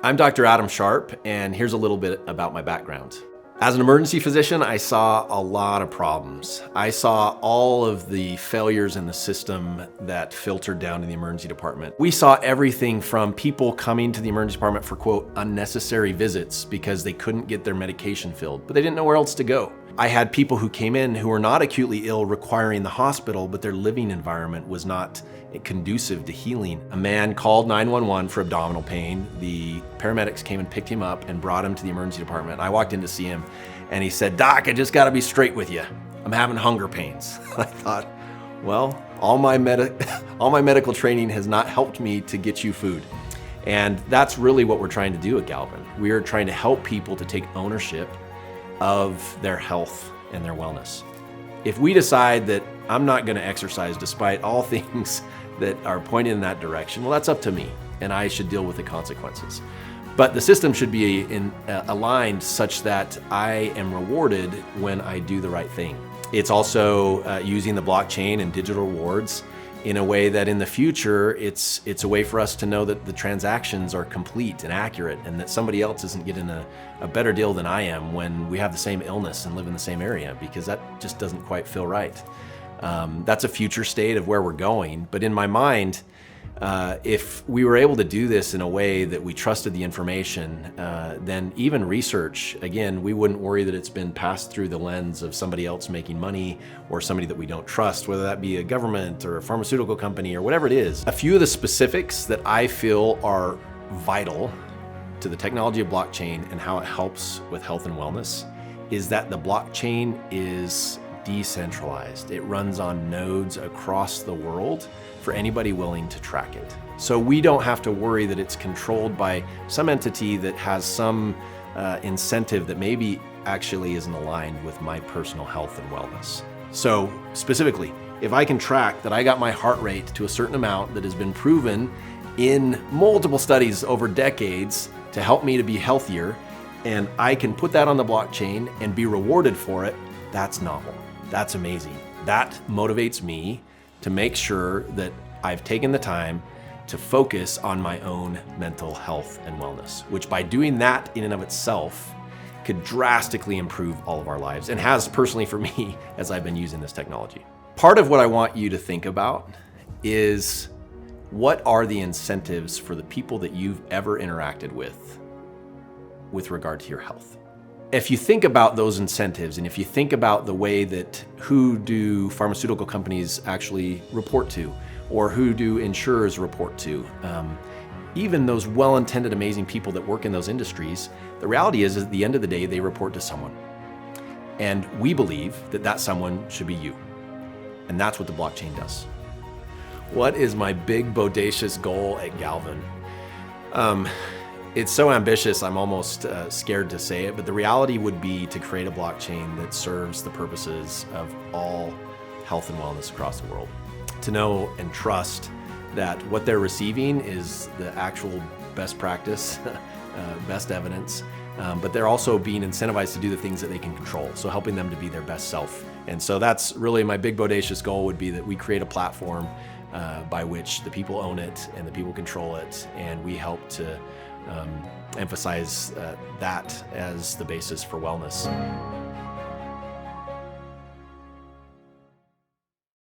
I'm Dr. Adam Sharp, and here's a little bit about my background. As an emergency physician, I saw a lot of problems. I saw all of the failures in the system that filtered down to the emergency department. We saw everything from people coming to the emergency department for, quote, unnecessary visits because they couldn't get their medication filled, but they didn't know where else to go. I had people who came in who were not acutely ill requiring the hospital, but their living environment was not conducive to healing. A man called 911 for abdominal pain. The paramedics came and picked him up and brought him to the emergency department. I walked in to see him and he said, "Doc, I just gotta be straight with you. I'm having hunger pains." I thought, well, all my medical training has not helped me to get you food. And that's really what we're trying to do at Galvan. We are trying to help people to take ownership of their health and their wellness. If we decide that I'm not going to exercise despite all things that are pointing in that direction, well, that's up to me, and I should deal with the consequences. But the system should be aligned such that I am rewarded when I do the right thing. It's also using the blockchain and digital rewards in a way that in the future, it's a way for us to know that the transactions are complete and accurate and that somebody else isn't getting a better deal than I am when we have the same illness and live in the same area, because that just doesn't quite feel right. That's a future state of where we're going. But in my mind, if we were able to do this in a way that we trusted the information, then even research, again, we wouldn't worry that it's been passed through the lens of somebody else making money or somebody that we don't trust, whether that be a government or a pharmaceutical company or whatever it is. A few of the specifics that I feel are vital to the technology of blockchain and how it helps with health and wellness is that the blockchain is decentralized. It runs on nodes across the world for anybody willing to track it. So we don't have to worry that it's controlled by some entity that has some incentive that maybe actually isn't aligned with my personal health and wellness. So specifically, if I can track that I got my heart rate to a certain amount that has been proven in multiple studies over decades to help me to be healthier, and I can put that on the blockchain and be rewarded for it, that's novel. That's amazing. That motivates me to make sure that I've taken the time to focus on my own mental health and wellness, which by doing that in and of itself could drastically improve all of our lives, and has personally for me as I've been using this technology. Part of what I want you to think about is what are the incentives for the people that you've ever interacted with regard to your health? If you think about those incentives, and if you think about the way that who do pharmaceutical companies actually report to, or who do insurers report to, even those well-intended, amazing people that work in those industries, the reality is at the end of the day, they report to someone. And we believe that that someone should be you. And that's what the blockchain does. What is my big, bodacious goal at Galvan? It's so ambitious, I'm almost scared to say it, but the reality would be to create a blockchain that serves the purposes of all health and wellness across the world. To know and trust that what they're receiving is the actual best practice, best evidence, but they're also being incentivized to do the things that they can control, so helping them to be their best self. And so that's really my big, bodacious goal would be that we create a platform by which the people own it and the people control it, and we help to emphasize that as the basis for wellness.